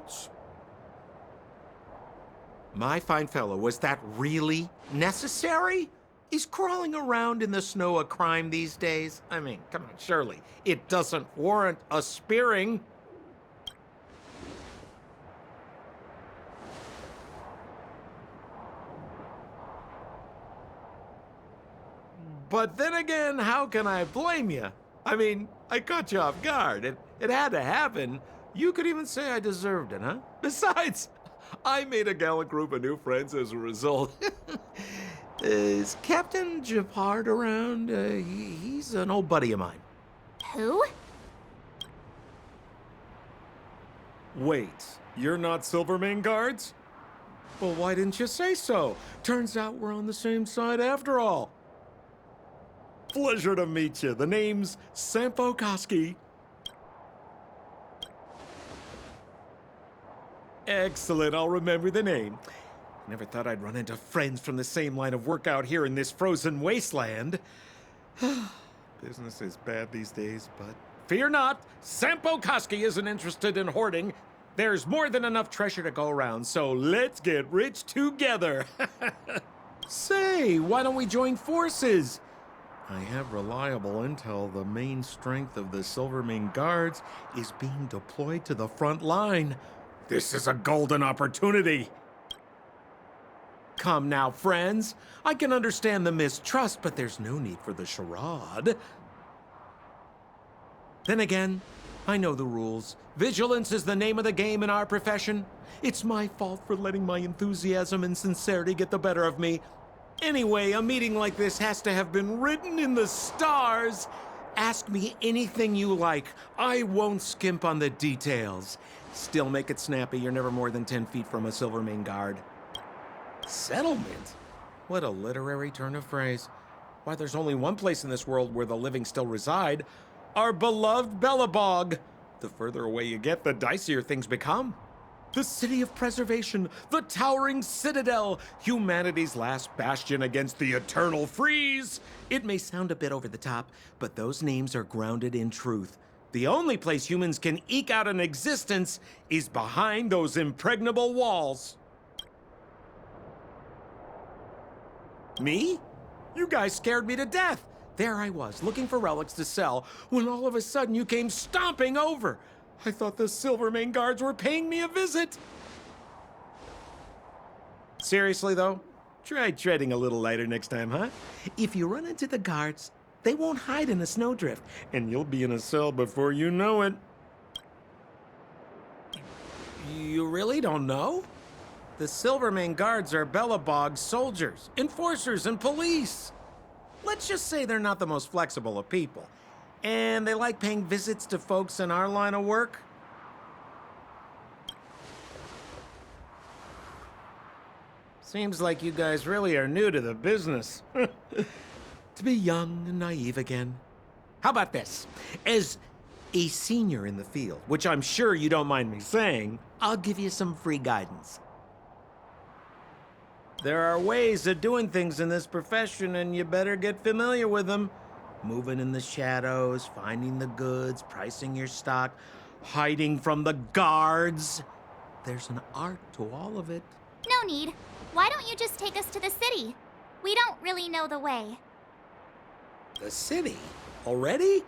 boots. My fine fellow, was that really necessary? Is crawling around in the snow a crime these days? I mean, come on, surely it doesn't warrant a spearing. But then again, how can I blame you? I mean, I caught you off guard. It had to happen. You could even say I deserved it, huh? Besides, I made a gallant group of new friends as a result. Is Captain Japard around? He's an old buddy of mine. Who? Wait, you're not Silvermane Guards? Well, why didn't you say so? Turns out we're on the same side after all. Pleasure to meet you. The name's Sampo Koski. Excellent, I'll remember the name. Never thought I'd run into friends from the same line of work out here in this frozen wasteland. Business is bad these days, but fear not, Sampo Koski isn't interested in hoarding. There's more than enough treasure to go around, so let's get rich together. Say, why don't we join forces? I have reliable intel the main strength of the Silvermane Guards is being deployed to the front line. This is a golden opportunity. Come now, friends. I can understand the mistrust, but there's no need for the charade. Then again, I know the rules. Vigilance is the name of the game in our profession. It's my fault for letting my enthusiasm and sincerity get the better of me. Anyway, a meeting like this has to have been written in the stars. Ask me anything you like. I won't skimp on the details. Still make it snappy. You're never more than 10 feet from a Silvermane Guard. Settlement? What a literary turn of phrase. Why, there's only one place in this world where the living still reside. Our beloved Bellabog. The further away you get, the dicier things become. The city of preservation, the towering citadel, humanity's last bastion against the eternal freeze. It may sound a bit over the top, but those names are grounded in truth. The only place humans can eke out an existence is behind those impregnable walls. Me? You guys scared me to death. There I was, looking for relics to sell, when all of a sudden you came stomping over. I thought the Silvermane Guards were paying me a visit. Seriously, though, try treading a little lighter next time, huh? If you run into the guards, they won't hide in a snowdrift, and you'll be in a cell before you know it. You really don't know? The Silvermane Guards are Bellabog's soldiers, enforcers, and police. Let's just say they're not the most flexible of people. And they like paying visits to folks in our line of work. Seems like you guys really are new to the business. To be young and naive again. How about this? As a senior in the field, which I'm sure you don't mind me saying, I'll give you some free guidance. There are ways of doing things in this profession, and you better get familiar with them. Moving in the shadows, finding the goods, pricing your stock, hiding from the guards. There's an art to all of it. No need. Why don't you just take us to the city? We don't really know the way. The city? Already?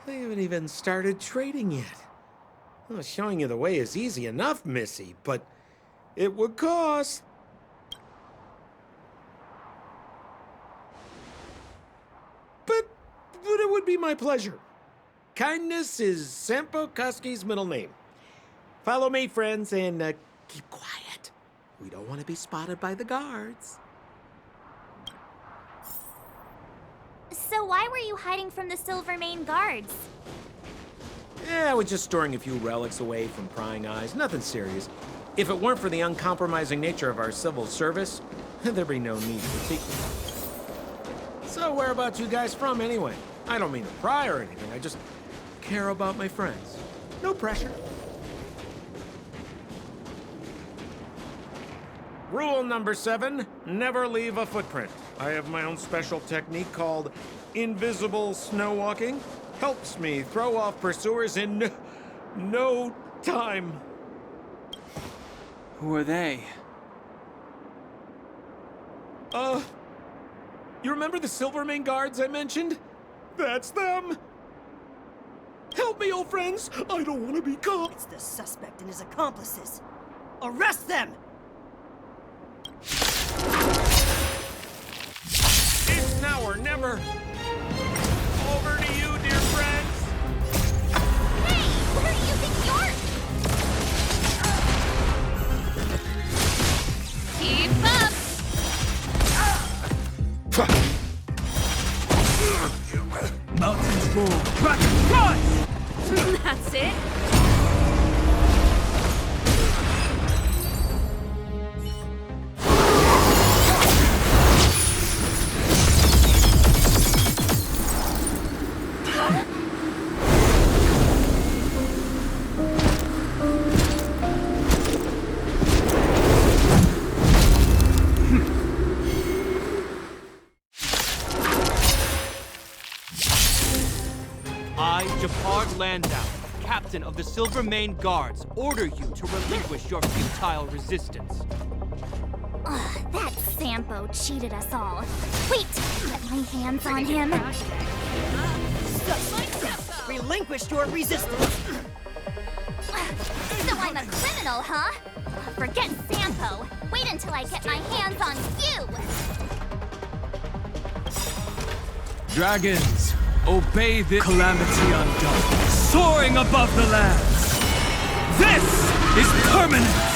They haven't even started trading yet. Well, showing you the way is easy enough, Missy, but it would cost. But it would be my pleasure. Kindness is Sampo Koski's middle name. Follow me, friends, and keep quiet. We don't want to be spotted by the guards. So why were you hiding from the Silvermane Guards? Yeah, I was just storing a few relics away from prying eyes. Nothing serious. If it weren't for the uncompromising nature of our civil service, there'd be no need for secrecy. So whereabouts you guys from, anyway? I don't mean to pry or anything. I just care about my friends. No pressure. Rule number 7, never leave a footprint. I have my own special technique called invisible snow walking. Helps me throw off pursuers in no time. Who are they? You remember the Silvermane guards I mentioned? That's them! Help me, old friends! I don't want to be caught! It's the suspect and his accomplices. Arrest them! It's now or never! Over to you, dear friends! Hey, where do you think you're... Keep up! Mountains roll, Kraken rise! That's it? I, Japard Landau, captain of the Silvermane Guards, order you to relinquish your futile resistance. Ugh, that Sampo cheated us all. Wait, get my hands on him. Suspect! Relinquish your resistance! So I'm a criminal, huh? Forget Sampo. Wait until I get my hands on you! Dragons, obey the calamity undone, soaring above the lands. This is permanence!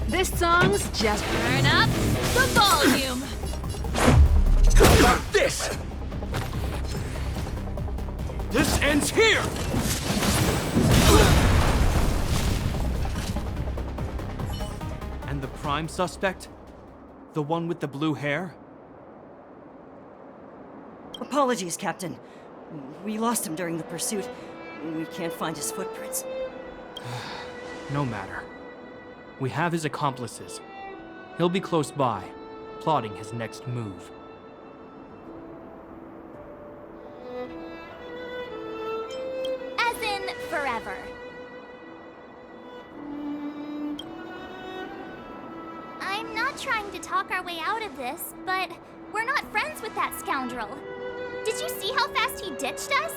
This song's just turn up the volume. How about this? This ends here! And the prime suspect? The one with the blue hair? Apologies, Captain. We lost him during the pursuit. We can't find his footprints. No matter. We have his accomplices. He'll be close by, plotting his next move. As in, forever. I'm not trying to talk our way out of this, but we're not friends with that scoundrel. Did you see how fast he ditched us?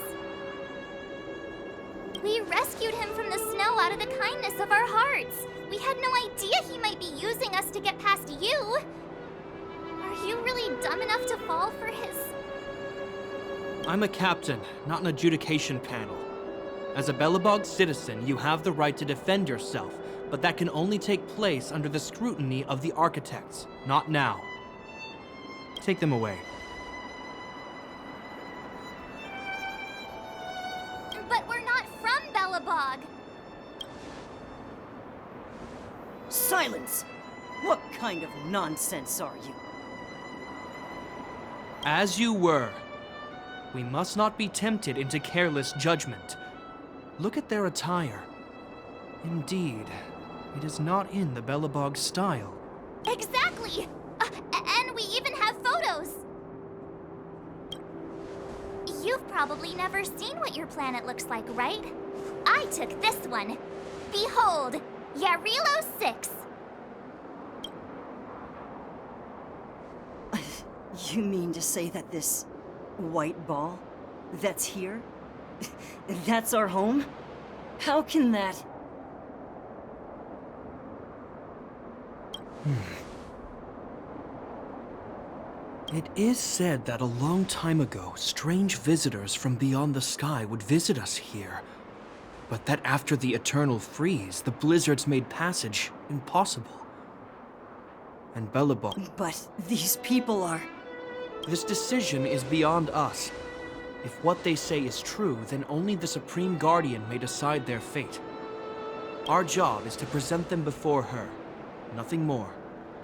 We rescued him from the snow out of the kindness of our hearts. We had no idea he might be using us to get past you. Are you really dumb enough to fall for his... I'm a captain, not an adjudication panel. As a Belobog citizen, you have the right to defend yourself, but that can only take place under the scrutiny of the architects, not now. Take them away. But we're not from Belobog. Silence! What kind of nonsense are you? As you were. We must not be tempted into careless judgment. Look at their attire. Indeed, it is not in the Belobog style. Exactly! And we even have photos! You've probably never seen what your planet looks like, right? I took this one. Behold, Yarilo 6. You mean to say that this white ball that's here, that's our home? How can that... It is said that a long time ago, strange visitors from beyond the sky would visit us here. But that after the eternal freeze, the blizzards made passage impossible. And Belobog... But these people are... This decision is beyond us. If what they say is true, then only the Supreme Guardian may decide their fate. Our job is to present them before her. Nothing more.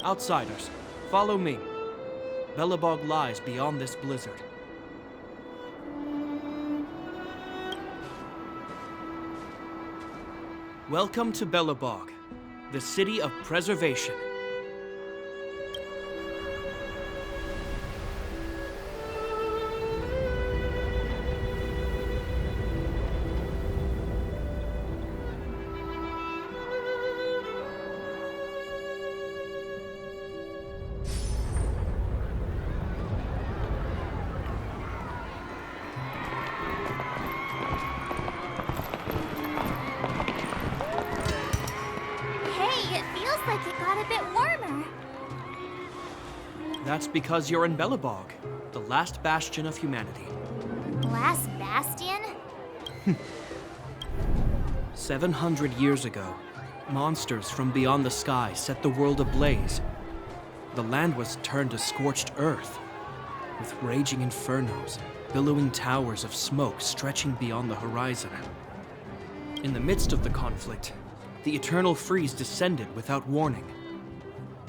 Outsiders, follow me. Belobog lies beyond this blizzard. Welcome to Belobog, the city of preservation. That's because you're in Belobog, the last bastion of humanity. Last bastion? 700 years ago, monsters from beyond the sky set the world ablaze. The land was turned to scorched earth, with raging infernos, billowing towers of smoke stretching beyond the horizon. In the midst of the conflict, the eternal freeze descended without warning.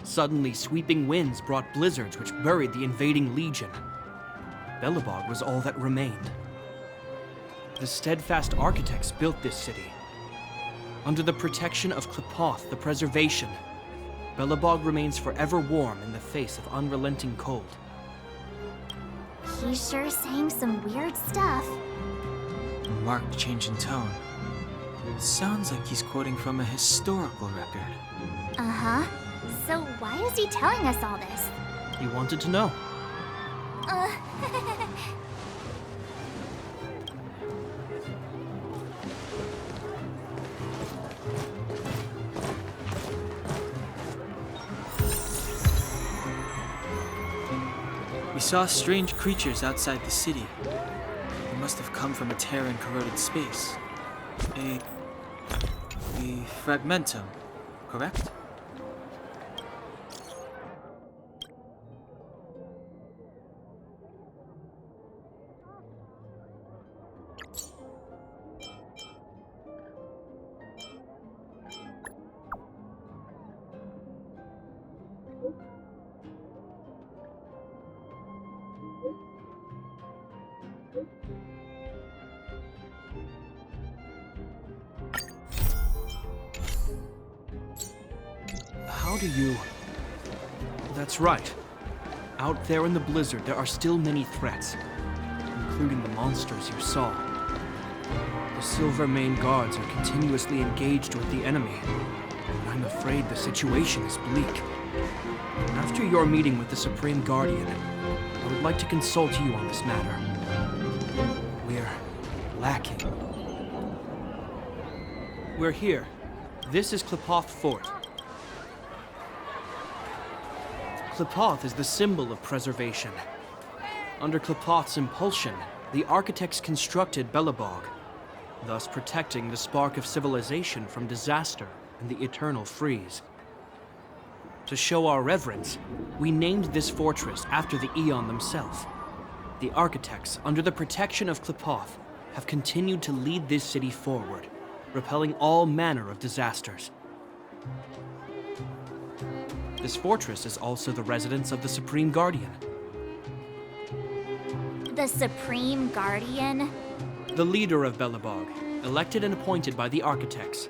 Suddenly, sweeping winds brought blizzards which buried the invading legion. Belobog was all that remained. The steadfast architects built this city. Under the protection of Qlipoth, the preservation, Belobog remains forever warm in the face of unrelenting cold. He's sure saying some weird stuff. A marked change in tone. Sounds like he's quoting from a historical record. Uh-huh. So why is he telling us all this? He wanted to know. Uh... We saw strange creatures outside the city. They must have come from a Terran-corroded space. A fragmentum, correct? How do you... That's right. Out there in the blizzard, there are still many threats, including the monsters you saw. The Silvermane guards are continuously engaged with the enemy, and I'm afraid the situation is bleak. After your meeting with the Supreme Guardian, I would like to consult you on this matter. We're lacking. We're here. This is Qlipoth Fort. Qlipoth is the symbol of preservation. Under Qlipoth's impulsion, the architects constructed Belobog, thus protecting the spark of civilization from disaster and the eternal freeze. To show our reverence, we named this fortress after the Aeon themselves. The architects, under the protection of Qlipoth, have continued to lead this city forward, repelling all manner of disasters. This fortress is also the residence of the Supreme Guardian. The Supreme Guardian? The leader of Belobog, elected and appointed by the architects.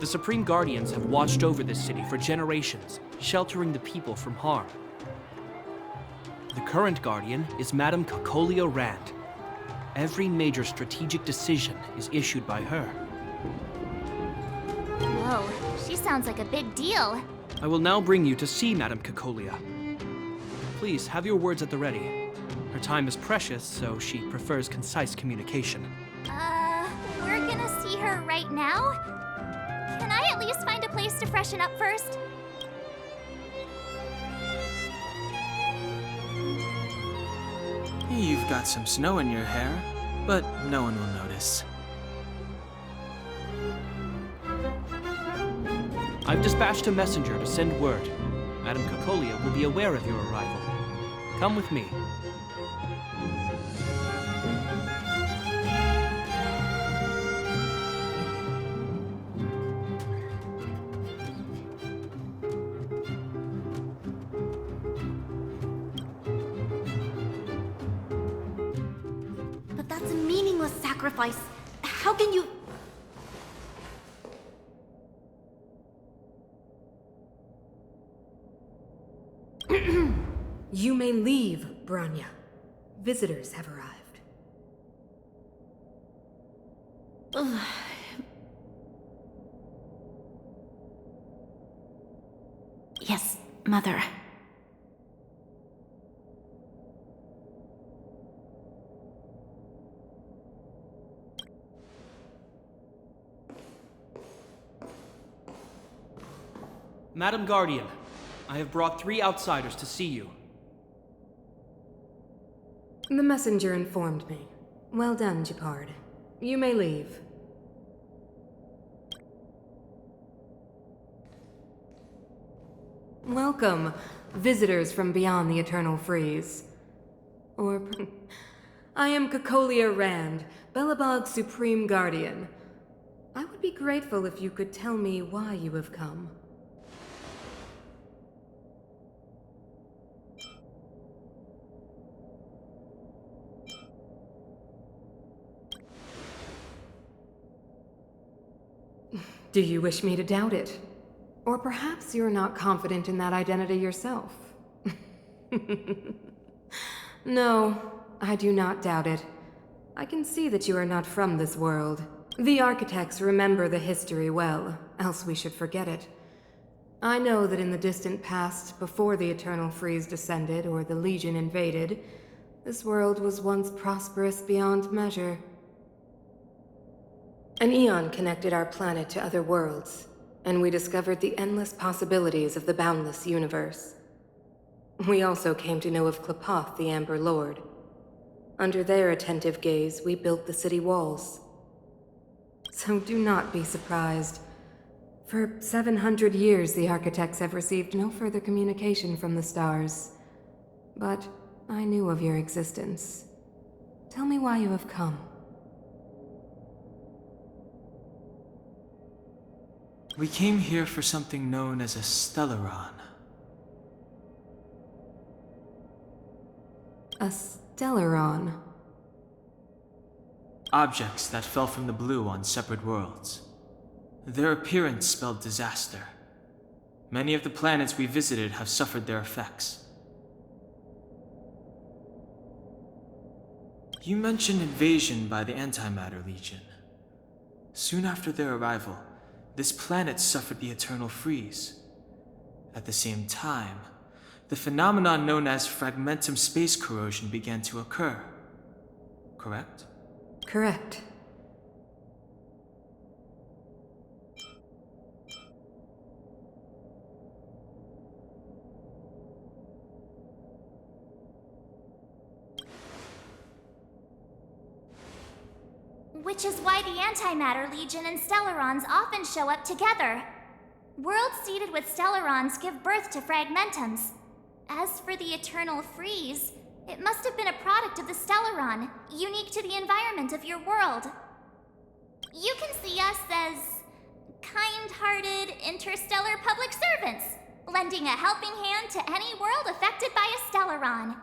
The Supreme Guardians have watched over this city for generations, sheltering the people from harm. The current Guardian is Madame Cocolia Rand. Every major strategic decision is issued by her. Whoa, she sounds like a big deal. I will now bring you to see Madame Cocolia. Please, have your words at the ready. Her time is precious, so she prefers concise communication. We're gonna see her right now? Can I at least find a place to freshen up first? You've got some snow in your hair, but no one will notice. I've dispatched a messenger to send word. Madame Cocolia will be aware of your arrival. Come with me. But that's a meaningless sacrifice. How can you... You may leave, Branya. Visitors have arrived. Yes, Mother. Madam Guardian, I have brought 3 outsiders to see you. The messenger informed me. Well done, Gepard. You may leave. Welcome, visitors from beyond the Eternal Freeze. Or... I am Cocolia Rand, Belobog's Supreme Guardian. I would be grateful if you could tell me why you have come. Do you wish me to doubt it? Or perhaps you're not confident in that identity yourself. No, I do not doubt it. I can see that you are not from this world. The architects remember the history well, else we should forget it. I know that in the distant past, before the Eternal Freeze descended or the Legion invaded, this world was once prosperous beyond measure. An eon connected our planet to other worlds, and we discovered the endless possibilities of the boundless universe. We also came to know of Klapoth, the Amber Lord. Under their attentive gaze, we built the city walls. So do not be surprised. For 700 years, the architects have received no further communication from the stars. But I knew of your existence. Tell me why you have come. We came here for something known as a Stellaron. A Stellaron? Objects that fell from the blue on separate worlds. Their appearance spelled disaster. Many of the planets we visited have suffered their effects. You mentioned invasion by the Antimatter Legion. Soon after their arrival, this planet suffered the Eternal Freeze. At the same time, the phenomenon known as fragmentum space corrosion began to occur. Correct? Correct. Which is why the Antimatter Legion and Stellarons often show up together. Worlds seeded with Stellarons give birth to fragmentums. As for the Eternal Freeze, it must have been a product of the Stellaron, unique to the environment of your world. You can see us as kind-hearted interstellar public servants, lending a helping hand to any world affected by a Stellaron.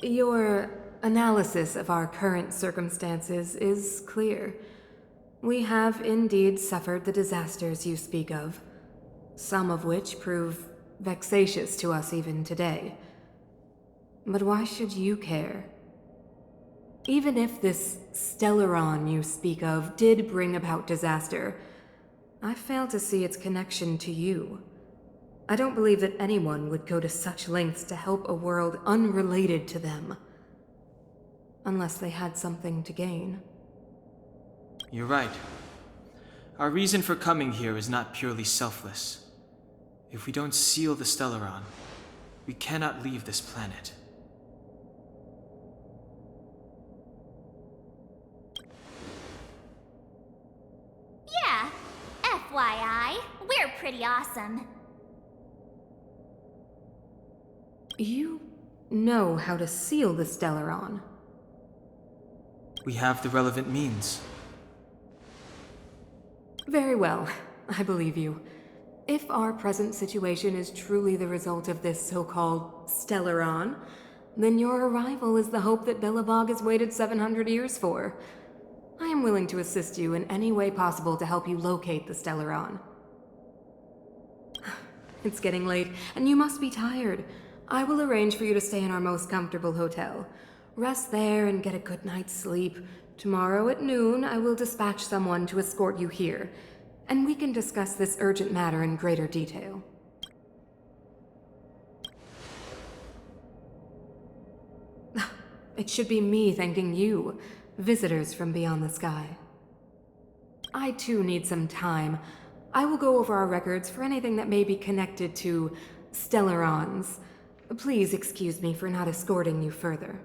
Your analysis of our current circumstances is clear. We have indeed suffered the disasters you speak of, some of which prove vexatious to us even today. But why should you care? Even if this Stellaron you speak of did bring about disaster, I fail to see its connection to you. I don't believe that anyone would go to such lengths to help a world unrelated to them. Unless they had something to gain. You're right. Our reason for coming here is not purely selfless. If we don't seal the Stellaron, we cannot leave this planet. Yeah, FYI, we're pretty awesome. You know how to seal the Stellaron. We have the relevant means. Very well, I believe you. If our present situation is truly the result of this so-called Stellaron, then your arrival is the hope that Belobog has waited 700 years for. I am willing to assist you in any way possible to help you locate the Stellaron. It's getting late, and you must be tired. I will arrange for you to stay in our most comfortable hotel. Rest there and get a good night's sleep. Tomorrow at noon, I will dispatch someone to escort you here, and we can discuss this urgent matter in greater detail. It should be me thanking you, visitors from beyond the sky. I too need some time. I will go over our records for anything that may be connected to Stellarons. Please excuse me for not escorting you further.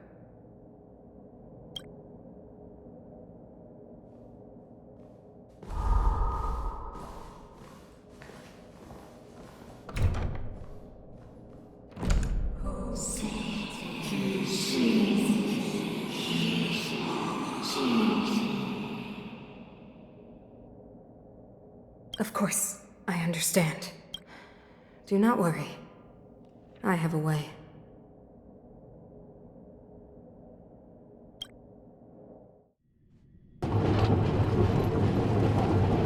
Of course, I understand. Do not worry. I have a way.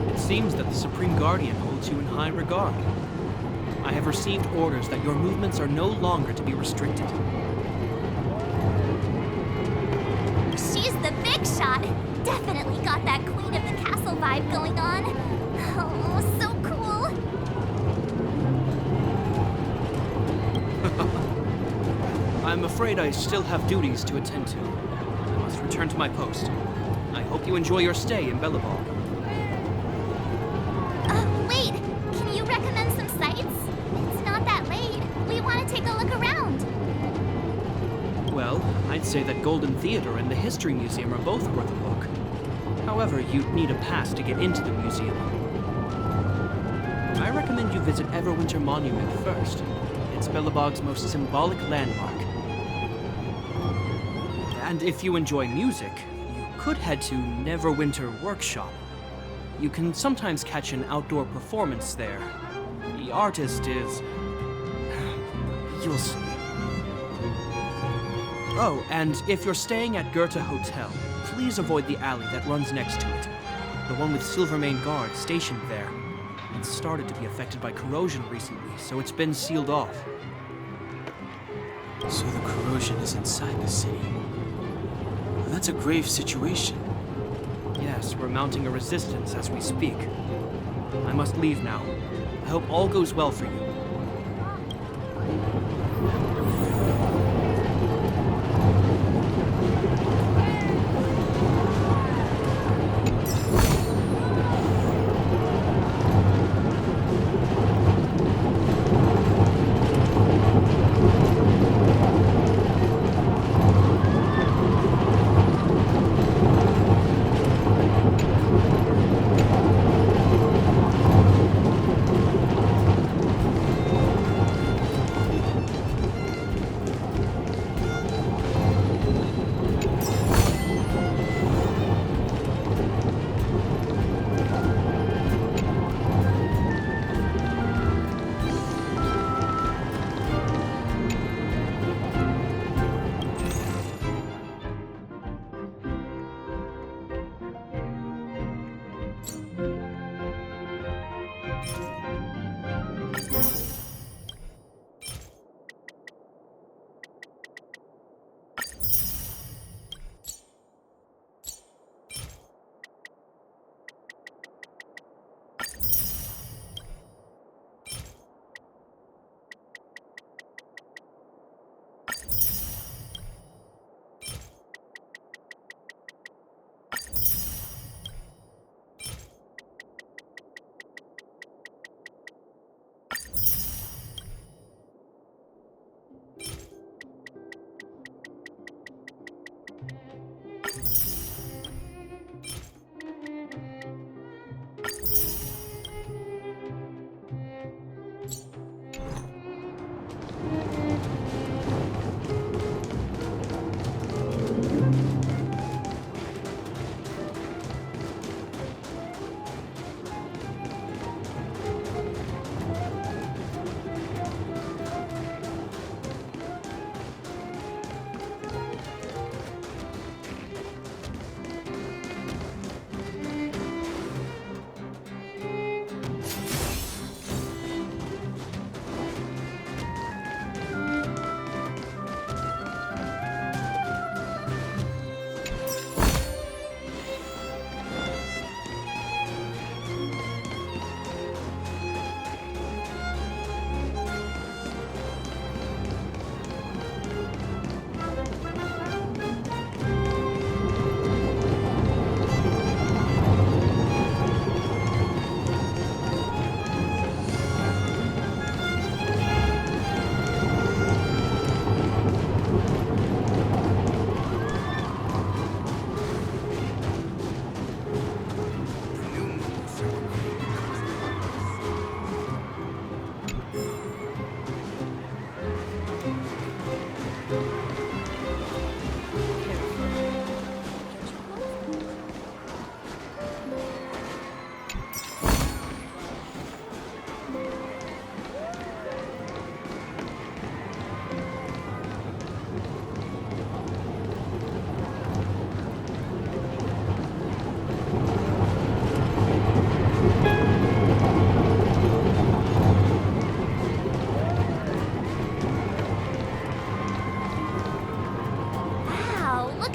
It seems that the Supreme Guardian holds you in high regard. I have received orders that your movements are no longer to be restricted. She's the big shot. Definitely got that Queen of the Castle vibe going on. Oh, so cool. I'm afraid I still have duties to attend to. I must return to my post. I hope you enjoy your stay in Bellabog. Wait. Can you recommend some sites? It's not that late. We want to take a look around. Well, I'd say that Golden Theater and the History Museum are both worth a look. However, you'd need a pass to get into the museum. I recommend you visit Everwinter Monument first. It's Bellabog's most symbolic landmark. And if you enjoy music, you could head to Neverwinter Workshop. You can sometimes catch an outdoor performance there. The artist is... you'll see. Oh, and if you're staying at Goethe Hotel, please avoid the alley that runs next to it. The one with Silvermane guards stationed there. It's started to be affected by corrosion recently, so it's been sealed off. So the corrosion is inside the city. Well, that's a grave situation. Yes, we're mounting a resistance as we speak. I must leave now. I hope all goes well for you.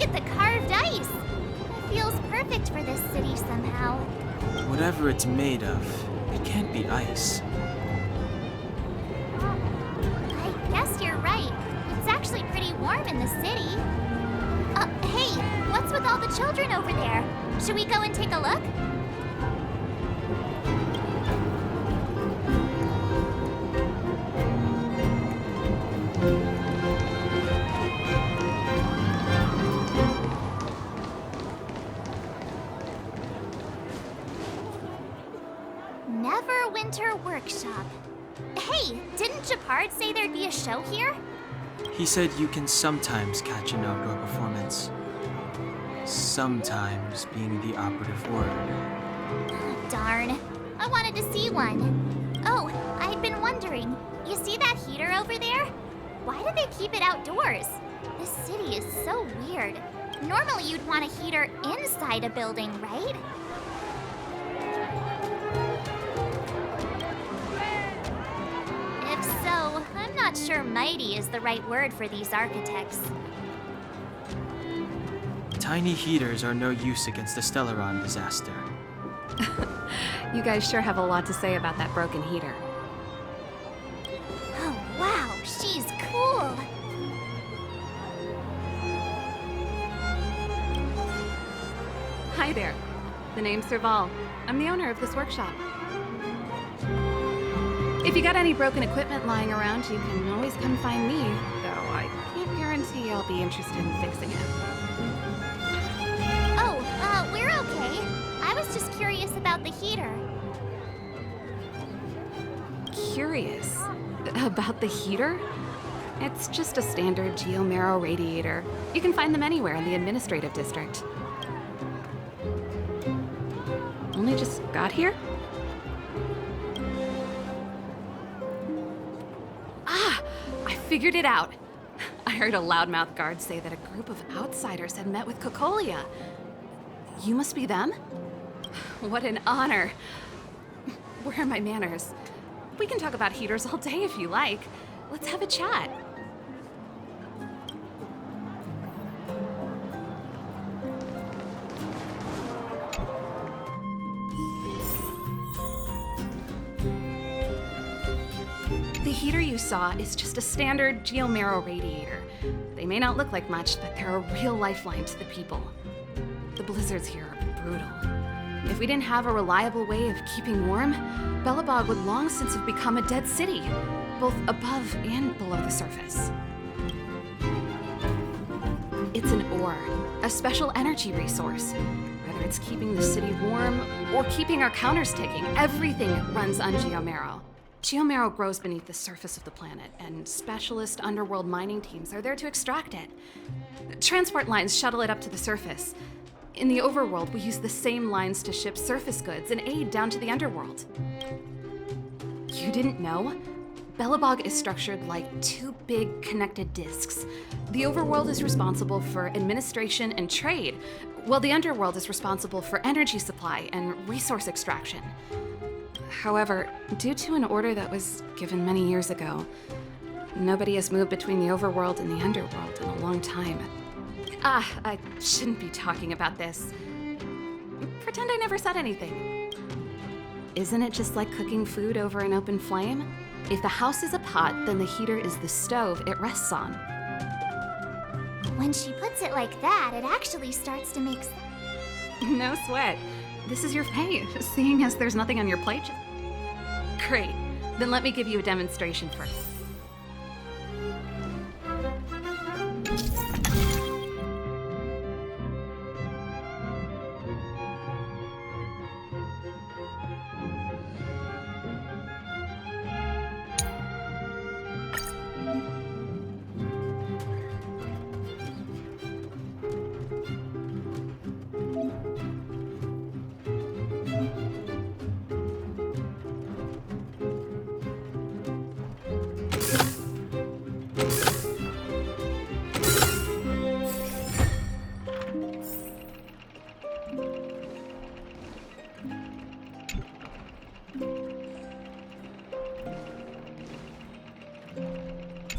look at the carved ice. It feels perfect for this city somehow. Whatever it's made of, it can't be ice. I guess you're right. It's actually pretty warm in the city. Hey, what's with all the children over there? Should we go and take a look? Neverwinter Workshop. Hey, didn't Japard say there'd be a show here? He said you can sometimes catch an outdoor performance. Sometimes being the operative word. Darn. I wanted to see one. Oh, I'd been wondering. You see that heater over there? Why do they keep it outdoors? This city is so weird. Normally you'd want a heater inside a building, right? If so, I'm not sure mighty is the right word for these architects. Tiny heaters are no use against the Stellaron disaster. You guys sure have a lot to say about that broken heater. Oh, wow, she's cool. Hi there. The name's Serval. I'm the owner of this workshop. If you got any broken equipment lying around, you can always come find me, though I can't guarantee I'll be interested in fixing it. Oh, we're okay. I was just curious about the heater. Curious about the heater? It's just a standard geomarrow radiator. You can find them anywhere in the administrative district. Only just got here? Ah! I figured it out. I heard a loudmouth guard say that a group of outsiders had met with Cocolia. You must be them? What an honor. Where are my manners? We can talk about heaters all day if you like. Let's have a chat. The heater you saw is just a standard geomarrow radiator. They may not look like much, but they're a real lifeline to the people. The blizzards here are brutal. If we didn't have a reliable way of keeping warm, Belobog would long since have become a dead city, both above and below the surface. It's an ore, a special energy resource. Whether it's keeping the city warm or keeping our counters ticking, everything runs on geomarrow. Geomarrow grows beneath the surface of the planet, and specialist underworld mining teams are there to extract it. Transport lines shuttle it up to the surface. In the overworld, we use the same lines to ship surface goods and aid down to the underworld. You didn't know? Belobog is structured like two big connected disks. The overworld is responsible for administration and trade, while the underworld is responsible for energy supply and resource extraction. However, due to an order that was given many years ago, nobody has moved between the overworld and the underworld in a long time. I shouldn't be talking about this. Pretend I never said anything. Isn't it just like cooking food over an open flame? If the house is a pot, then the heater is the stove it rests on. When she puts it like that, it actually starts to make sense. No sweat. This is your pay, seeing as there's nothing on your plate. Great. Then let me give you a demonstration first.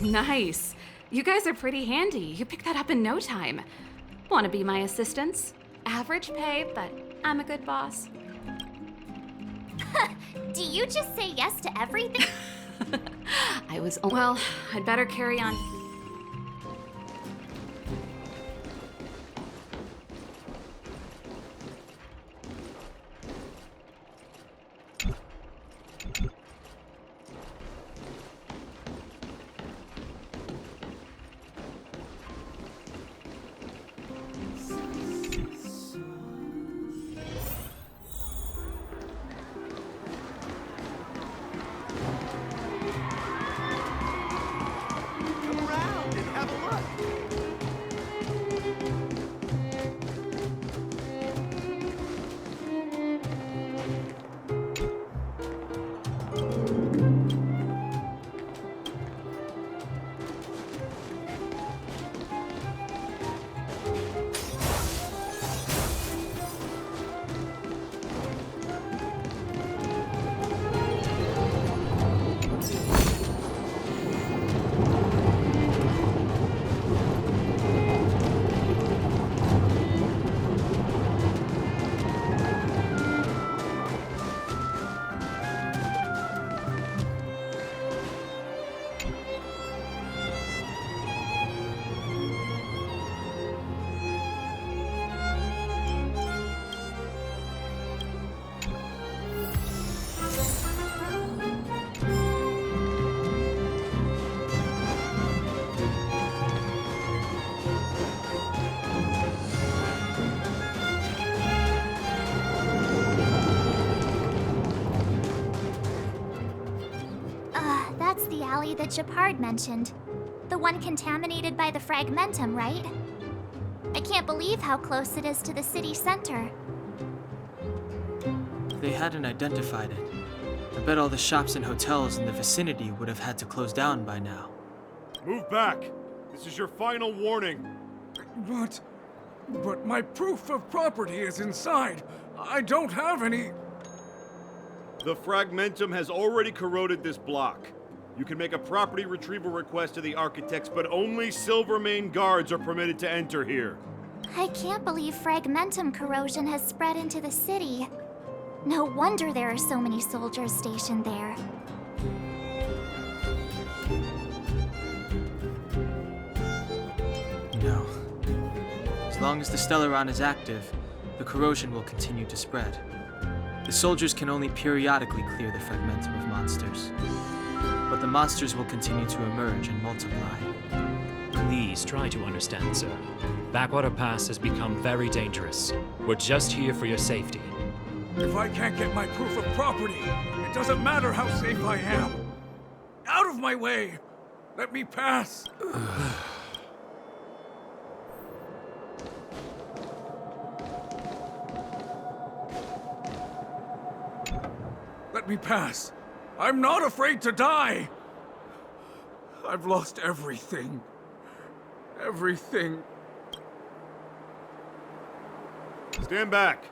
Nice. You guys are pretty handy. You picked that up in no time. Want to be my assistants? Average pay, but I'm a good boss. Do you just say yes to everything? Well, I'd better carry on. That's the alley that Japard mentioned. The one contaminated by the fragmentum, right? I can't believe how close it is to the city center. If they hadn't identified it, I bet all the shops and hotels in the vicinity would have had to close down by now. Move back! This is your final warning. But my proof of property is inside. I don't have any... The fragmentum has already corroded this block. You can make a property retrieval request to the architects, but only Silvermane guards are permitted to enter here. I can't believe fragmentum corrosion has spread into the city. No wonder there are so many soldiers stationed there. No. As long as the Stellaron is active, the corrosion will continue to spread. The soldiers can only periodically clear the fragmentum of monsters. But the monsters will continue to emerge and multiply. Please try to understand, sir. Backwater Pass has become very dangerous. We're just here for your safety. If I can't get my proof of property, it doesn't matter how safe I am. Out of my way! Let me pass! Let me pass. I'm not afraid to die! I've lost everything. Everything. Stand back.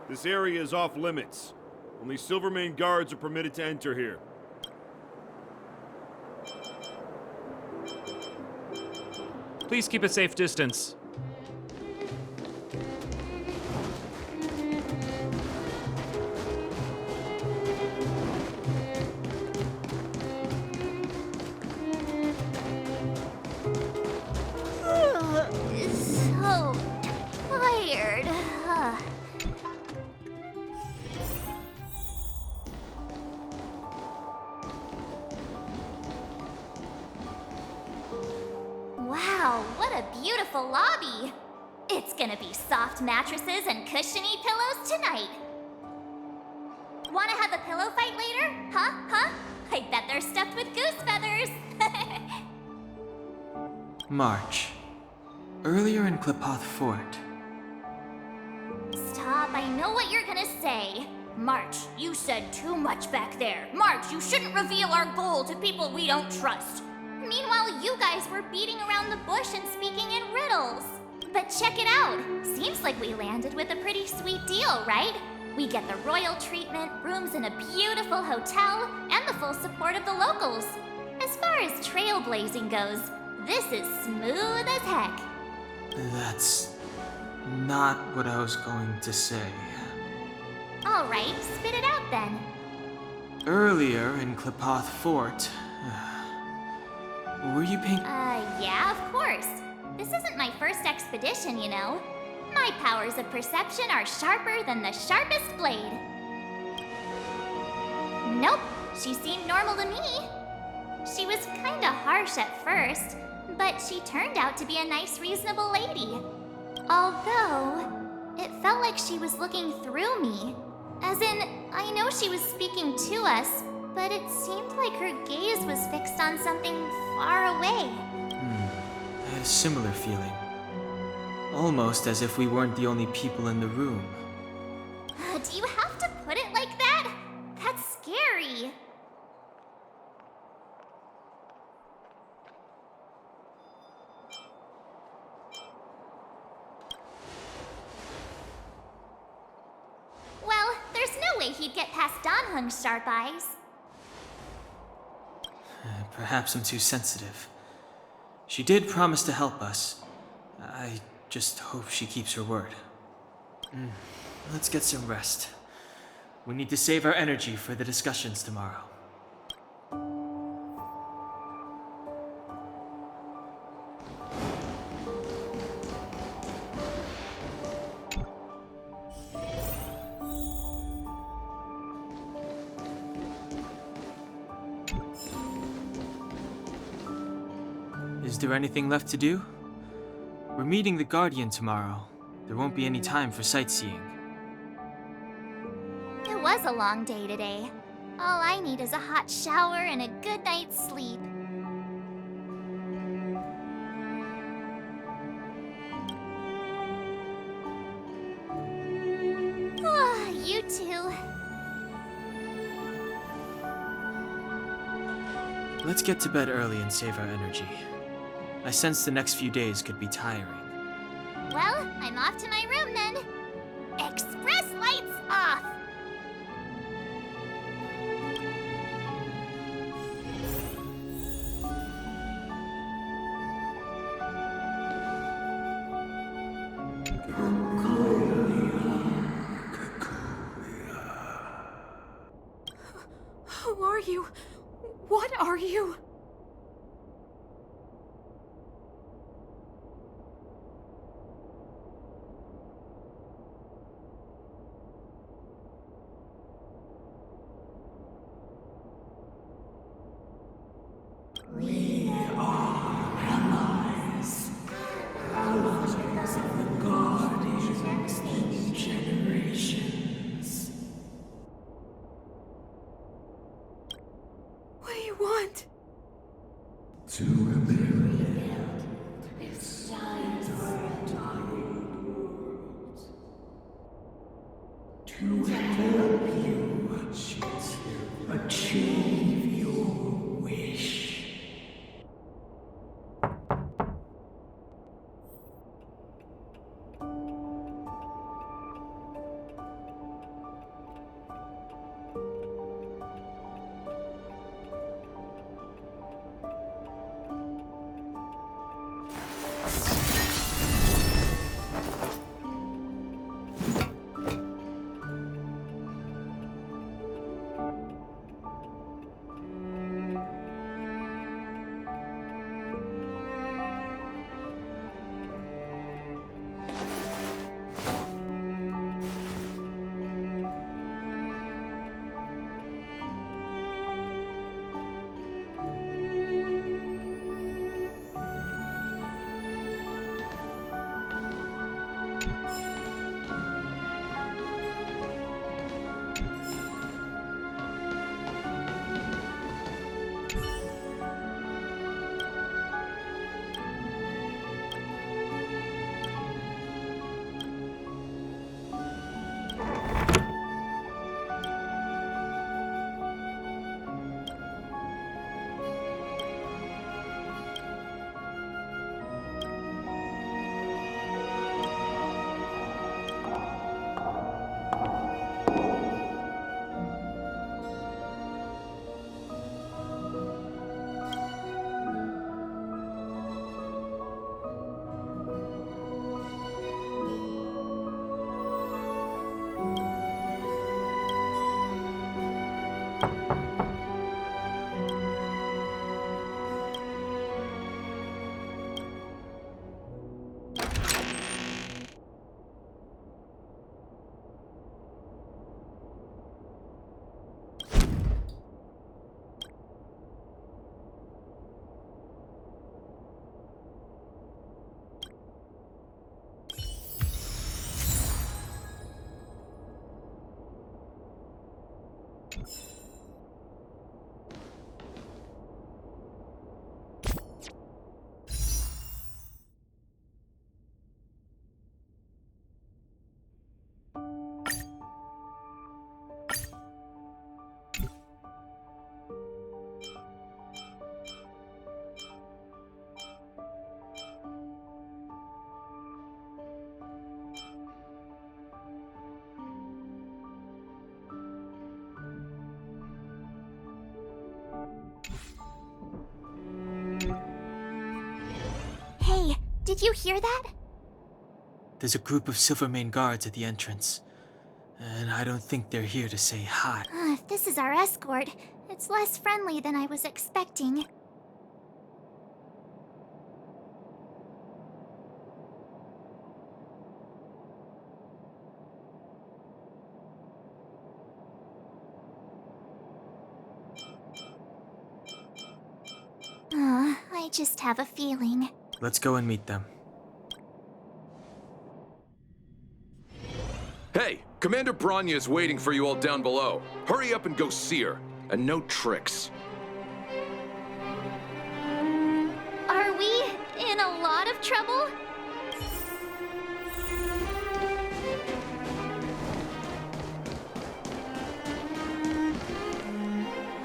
This area is off limits. Only Silvermane guards are permitted to enter here. Please keep a safe distance. So tired. Wow, what a beautiful lobby. It's gonna be soft mattresses and cushiony pillows tonight. Wanna have a pillow fight later? Huh? I bet they're stuffed with goose feathers. March. Earlier in Klipoth Fort. Stop, I know what you're gonna say. March, you said too much back there. March, you shouldn't reveal our goal to people we don't trust. Meanwhile, you guys were beating around the bush and speaking in riddles. But check it out. Seems like we landed with a pretty sweet deal, right? We get the royal treatment, rooms in a beautiful hotel, and the full support of the locals. As far as trailblazing goes, this is smooth as heck. That's not what I was going to say. Alright, spit it out then. Earlier in Klepoth Fort, were you paying... Yeah, of course. This isn't my first expedition, you know. My powers of perception are sharper than the sharpest blade. Nope, she seemed normal to me. She was kinda harsh at first, but she turned out to be a nice, reasonable lady. Although, it felt like she was looking through me. As in, I know she was speaking to us, but it seemed like her gaze was fixed on something far away. I had a similar feeling. Almost as if we weren't the only people in the room. Do you have to put it like that? That's scary. Well, there's no way he'd get past Danhung's sharp eyes. Perhaps I'm too sensitive. She did promise to help us. I just hope she keeps her word. Let's get some rest. We need to save our energy for the discussions tomorrow. Is there anything left to do? We're meeting the Guardian tomorrow. There won't be any time for sightseeing. It was a long day today. All I need is a hot shower and a good night's sleep. You too. Let's get to bed early and save our energy. I sense the next few days could be tiring. Well, I'm off to my room then. Express lights off! Who are you? What are you? We are allies. Allies of the Guardians in generations. What do you want? To rebuild its dying world. To help you achieve your wish. Did you hear that? There's a group of Silvermane guards at the entrance, and I don't think they're here to say hi. If this is our escort, it's less friendly than I was expecting. I just have a feeling. Let's go and meet them. Hey, Commander Bronya is waiting for you all down below. Hurry up and go see her. And no tricks. Are we in a lot of trouble?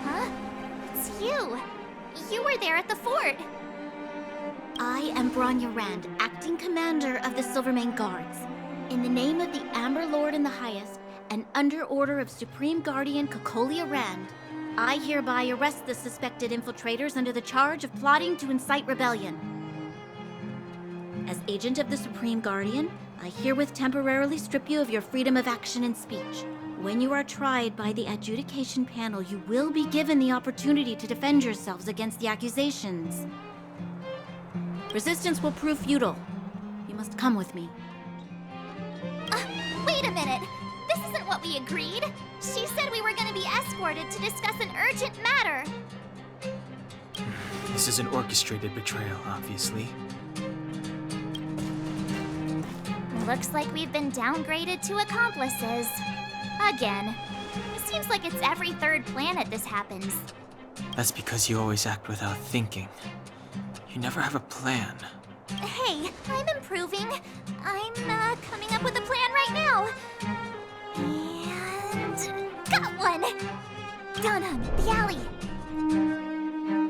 Huh? It's you. You were there at the fort. I am Bronya Rand, acting commander of the Silvermane Guards. In the name of the Amber Lord in the Highest, and under order of Supreme Guardian Cocolia Rand, I hereby arrest the suspected infiltrators under the charge of plotting to incite rebellion. As agent of the Supreme Guardian, I herewith temporarily strip you of your freedom of action and speech. When you are tried by the adjudication panel, you will be given the opportunity to defend yourselves against the accusations. Resistance will prove futile. You must come with me. Wait a minute. This isn't what we agreed. She said we were going to be escorted to discuss an urgent matter. This is an orchestrated betrayal, obviously. Looks like we've been downgraded to accomplices. Again. It seems like it's every third planet this happens. That's because you always act without thinking. You never have a plan. Hey, I'm improving. I'm coming up with a plan right now. And got one! Down on the alley.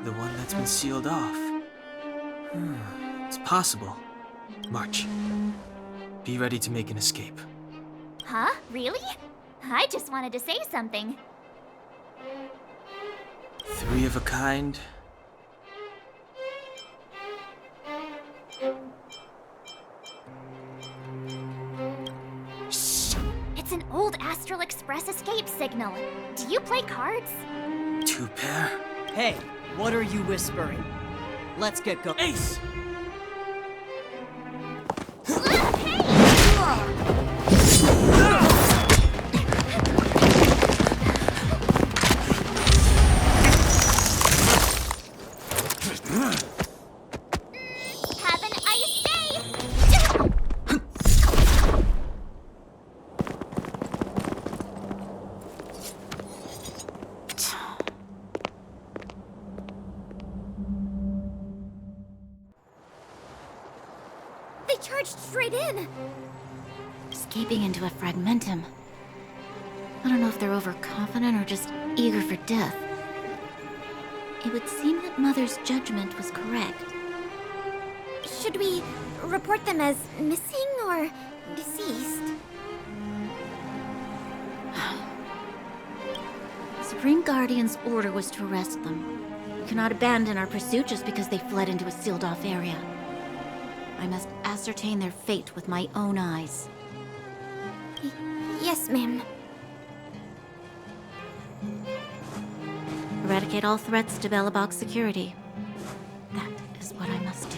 The one that's been sealed off. It's possible. March. Be ready to make an escape. Huh? Really? I just wanted to say something. 3 of a kind. Shh! It's an old Astral Express escape signal. Do you play cards? 2 pair? Hey, what are you whispering? Let's get going. Ace! Have an ice day! They charged straight in! Escaping into a fragmentum. I don't know if they're overconfident or just eager for death. It would seem that Mother's judgment was correct. Should we report them as missing or deceased? Supreme Guardian's order was to arrest them. We cannot abandon our pursuit just because they fled into a sealed-off area. I must ascertain their fate with my own eyes. Yes, ma'am. Eradicate all threats to Belobog's security. That is what I must do.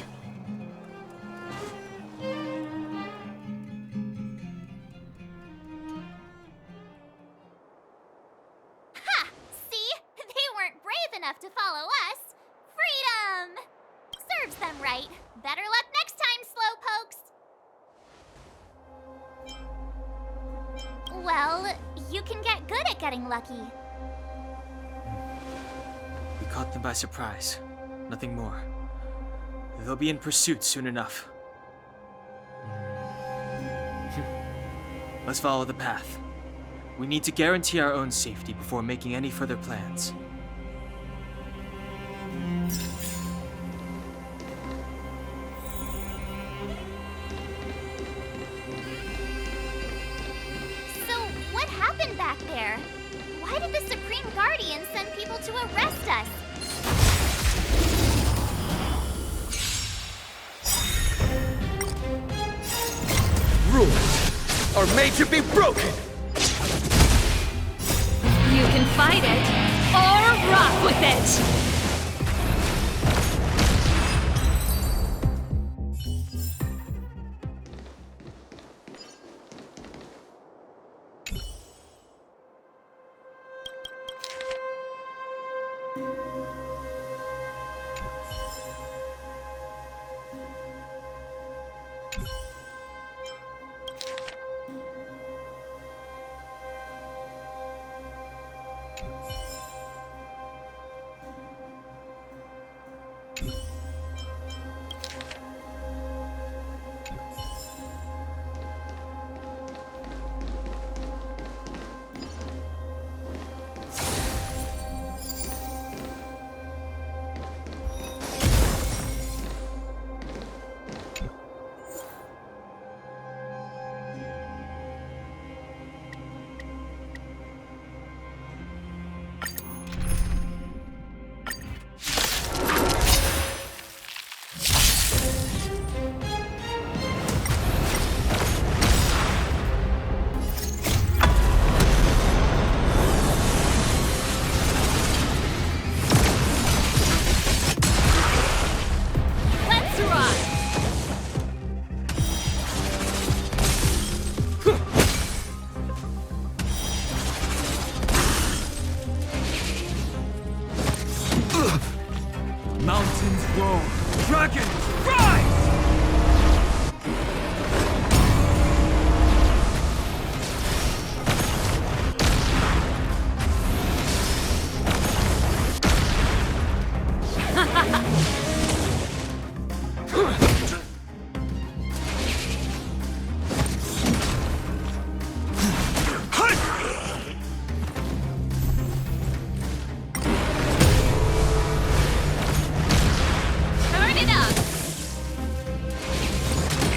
Ha! See? They weren't brave enough to follow us. Freedom! Serves them right. Better luck next time, Slowpokes. Well, you can get good at getting lucky. We caught them by surprise. Nothing more. They'll be in pursuit soon enough. Let's follow the path. We need to guarantee our own safety before making any further plans. So, what happened back there? Why did the Supreme Guardian send people to arrest us? Rules are made to be broken! You can fight it, or rock with it! Mountains roar, dragons rise!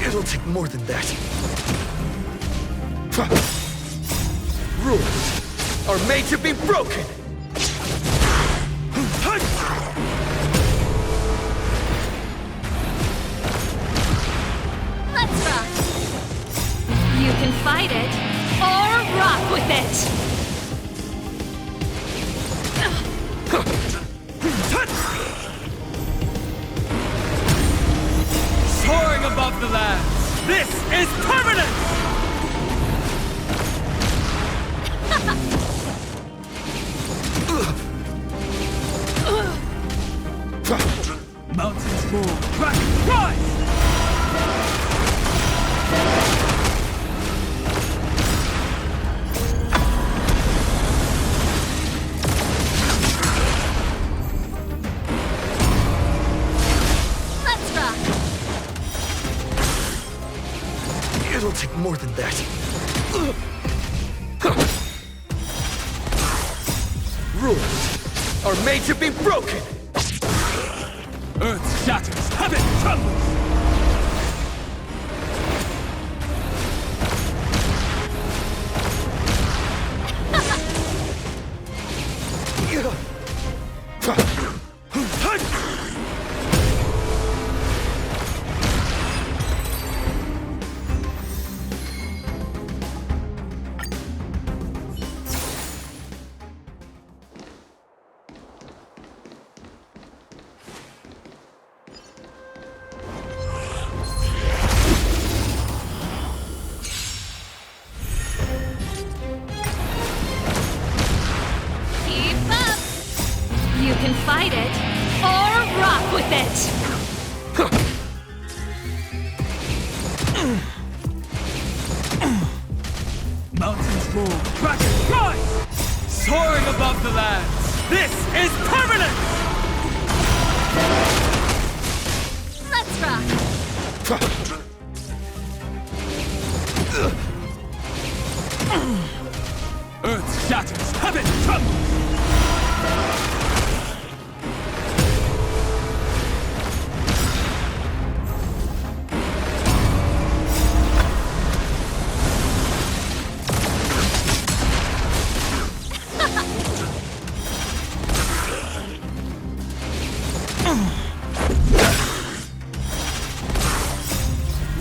It'll take more than that. Rules are made to be broken! Let's rock! You can fight it, or rock with it! Soaring above the lands, this is permanent! Mountains move, dragons rise! Let's rock! It'll take more than that. Rules are made to be broken! Earth shatters, heaven trembles! Keep up! You can fight it, or rock with it! Mountains move, dragons rise! Soaring above the lands, this is permanent! Let's rock! Earth shatters, heaven trembles!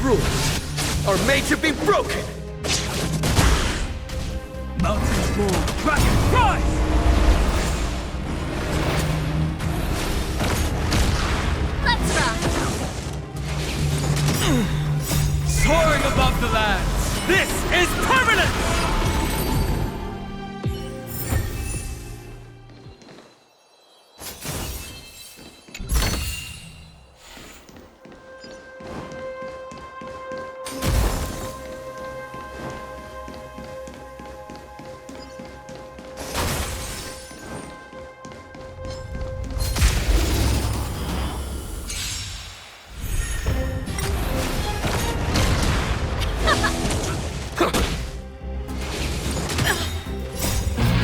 Rules are made to be broken! Mountains move, dragons rise! Let's rock! Soaring above the lands! This is permanent!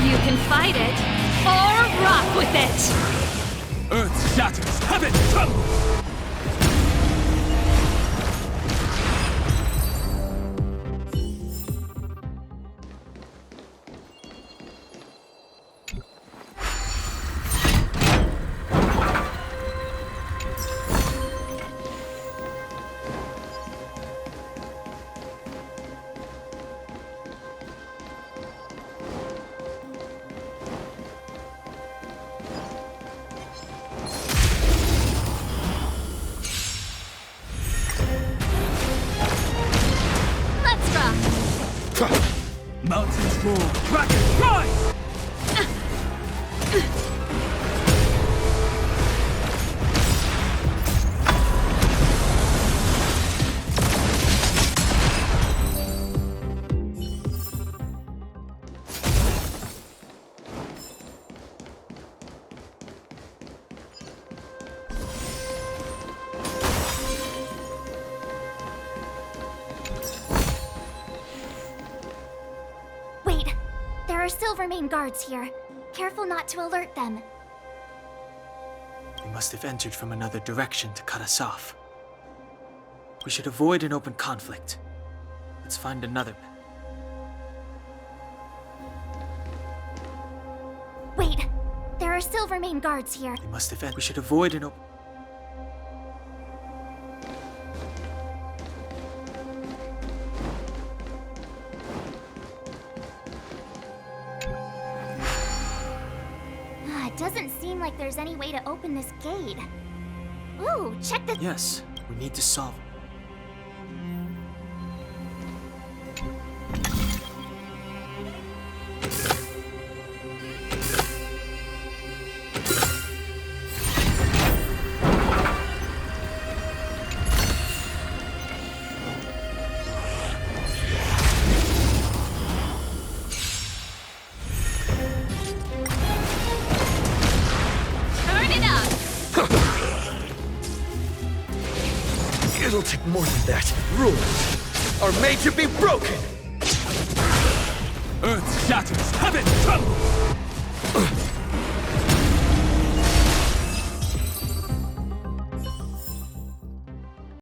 You can fight it, or rock with it! Earth shatters, heaven trembles! Let's rock! Mountains move, dragons rise! Wait, there are Silvermane guards here. Careful not to alert them. They must have entered from another direction to cut us off. We should avoid an open conflict. Let's find another. Wait, there are Silvermane guards here. They must have entered. We should avoid an open. It doesn't seem like there's any way to open this gate. Ooh, check the— Yes, we need to solve. Turn it up! It'll take more than that. Rules are made to be broken! Earth shatters, heaven trembles!